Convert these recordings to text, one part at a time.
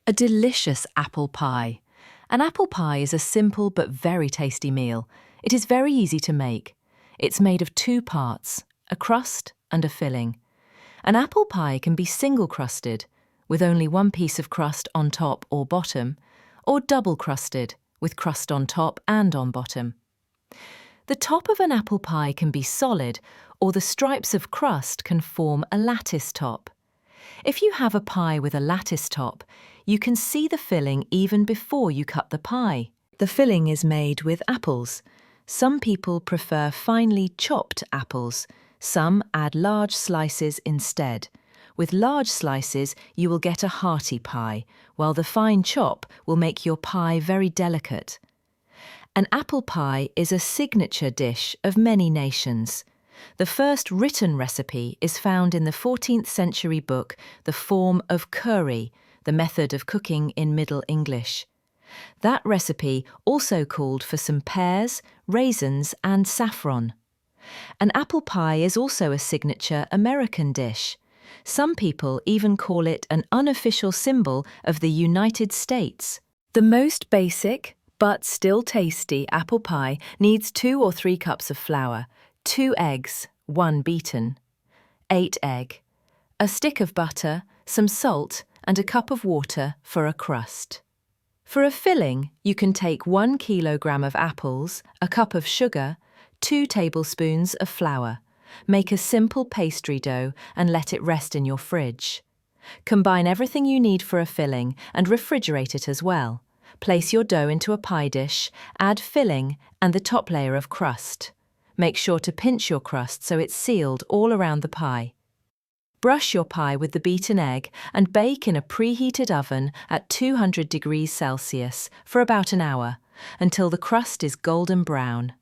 A delicious apple pie. An apple pie is a simple but very tasty meal. It is very easy to make. It's made of two parts, a crust and a filling. An apple pie can be single-crusted, with only one piece of crust on top or bottom, or double-crusted, with crust on top and on bottom. The top of an apple pie can be solid, or the stripes of crust can form a lattice top. If you have a pie with a lattice top, you can see the filling even before you cut the pie. The filling is made with apples. Some people prefer finely chopped apples. Some add large slices instead. With large slices, you will get a hearty pie, while the fine chop will make your pie very delicate. An apple pie is a signature dish of many nations. The first written recipe is found in the 14th century book, The Form of Curry, the method of cooking in Middle English. That recipe also called for some pears, raisins and saffron. An apple pie is also a signature American dish. Some people even call it an unofficial symbol of the United States. The most basic, but still tasty apple pie needs 2 or 3 cups of flour, 2 eggs, 1 beaten, 8 egg, a stick of butter, some salt, and a cup of water for a crust. For a filling, you can take 1 kilogram of apples, a cup of sugar, 2 tablespoons of flour. Make a simple pastry dough and let it rest in your fridge. Combine everything you need for a filling and refrigerate it as well. Place your dough into a pie dish, add filling and the top layer of crust. Make sure to pinch your crust so it's sealed all around the pie. Brush your pie with the beaten egg and bake in a preheated oven at 200 degrees Celsius for about an hour, until the crust is golden brown.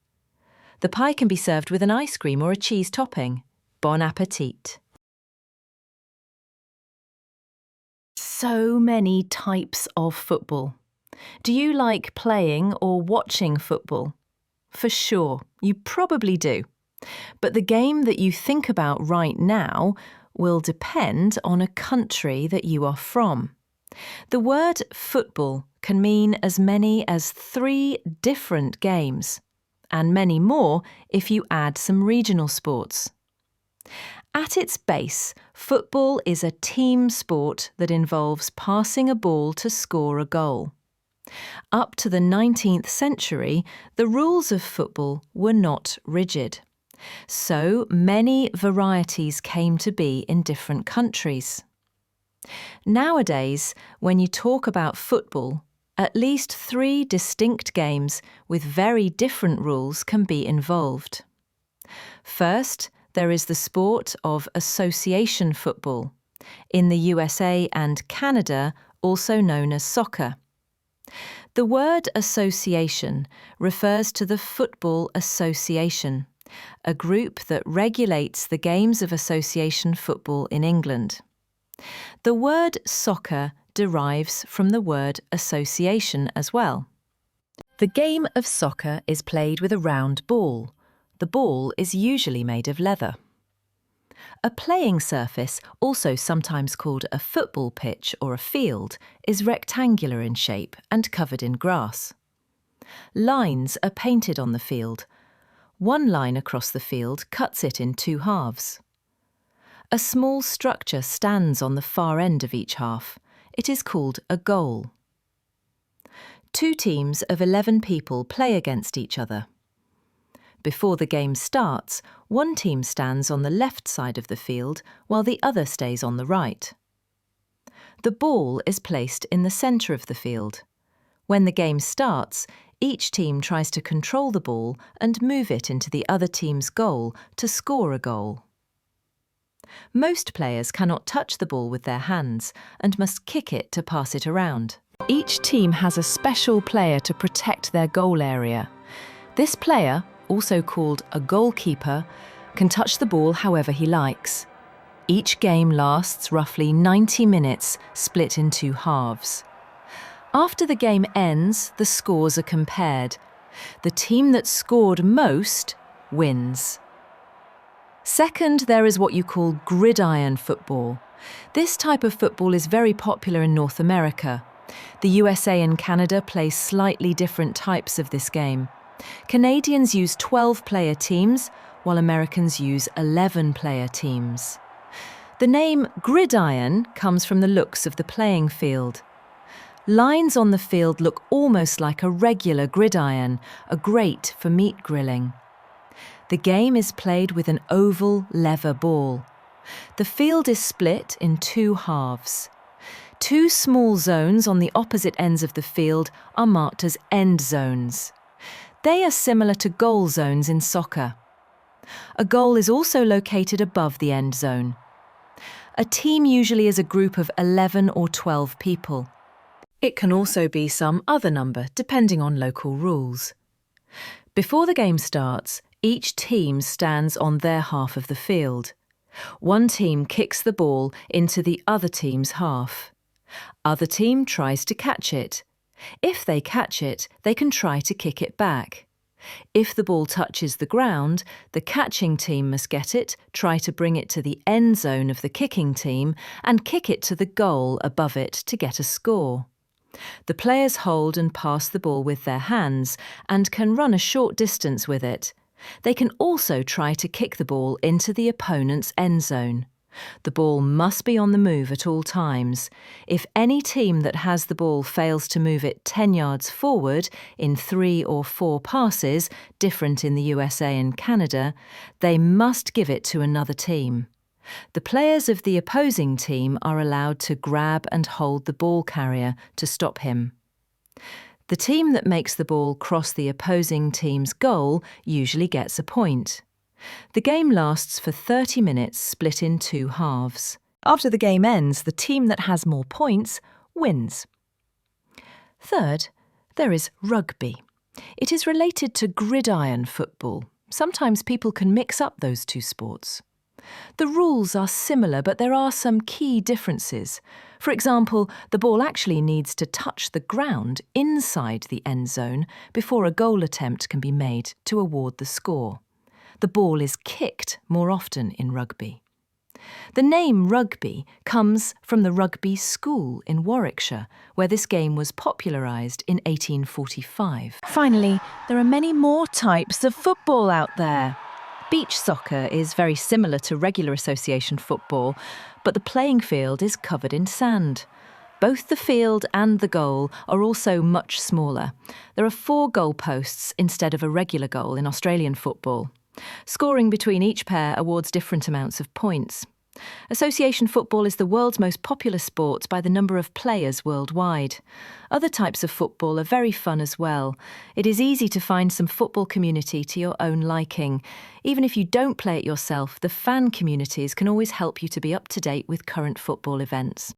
The pie can be served with an ice cream or a cheese topping. Bon appétit! So many types of football. Do you like playing or watching football? For sure, you probably do. But the game that you think about right now will depend on a country that you are from. The word football can mean as many as 3 different games, and many more if you add some regional sports. At its base, football is a team sport that involves passing a ball to score a goal. Up to the 19th century, the rules of football were not rigid. So many varieties came to be in different countries. Nowadays, when you talk about football, at least 3 distinct games with very different rules can be involved. First, there is the sport of association football, in the USA and Canada also known as soccer. The word association refers to the Football Association, a group that regulates the games of association football in England. The word soccer derives from the word association as well. The game of soccer is played with a round ball. The ball is usually made of leather. A playing surface, also sometimes called a football pitch or a field, is rectangular in shape and covered in grass. Lines are painted on the field. One line across the field cuts it in 2 halves. A small structure stands on the far end of each half. It is called a goal. 2 teams of 11 people play against each other. Before the game starts, one team stands on the left side of the field while the other stays on the right. The ball is placed in the centre of the field. When the game starts, each team tries to control the ball and move it into the other team's goal to score a goal. Most players cannot touch the ball with their hands and must kick it to pass it around. Each team has a special player to protect their goal area. This player, also called a goalkeeper, can touch the ball however he likes. Each game lasts roughly 90 minutes, split in 2 halves. After the game ends, the scores are compared. The team that scored most wins. Second, there is what you call gridiron football. This type of football is very popular in North America. The USA and Canada play slightly different types of this game. Canadians use 12-player teams, while Americans use 11-player teams. The name gridiron comes from the looks of the playing field. Lines on the field look almost like a regular gridiron, a grate for meat grilling. The game is played with an oval lever ball. The field is split in two halves. Two small zones on the opposite ends of the field are marked as end zones. They are similar to goal zones in soccer. A goal is also located above the end zone. A team usually is a group of 11 or 12 people. It can also be some other number, depending on local rules. Before the game starts, each team stands on their half of the field. One team kicks the ball into the other team's half. Other team tries to catch it. If they catch it, they can try to kick it back. If the ball touches the ground, the catching team must get it, try to bring it to the end zone of the kicking team, and kick it to the goal above it to get a score. The players hold and pass the ball with their hands and can run a short distance with it. They can also try to kick the ball into the opponent's end zone. The ball must be on the move at all times. If any team that has the ball fails to move it 10 yards forward in 3 or 4 passes, different in the USA and Canada, they must give it to another team. The players of the opposing team are allowed to grab and hold the ball carrier to stop him. The team that makes the ball cross the opposing team's goal usually gets a point. The game lasts for 30 minutes, split in 2 halves. After the game ends, the team that has more points wins. Third, there is rugby. It is related to gridiron football. Sometimes people can mix up those two sports. The rules are similar, but there are some key differences. For example, the ball actually needs to touch the ground inside the end zone before a goal attempt can be made to award the score. The ball is kicked more often in rugby. The name rugby comes from the rugby school in Warwickshire, where this game was popularised in 1845. Finally, there are many more types of football out there. Beach soccer is very similar to regular association football, but the playing field is covered in sand. Both the field and the goal are also much smaller. There are 4 goal posts instead of a regular goal in Australian football. Scoring between each pair awards different amounts of points. Association football is the world's most popular sport by the number of players worldwide. Other types of football are very fun as well. It is easy to find some football community to your own liking. Even if you don't play it yourself, the fan communities can always help you to be up to date with current football events.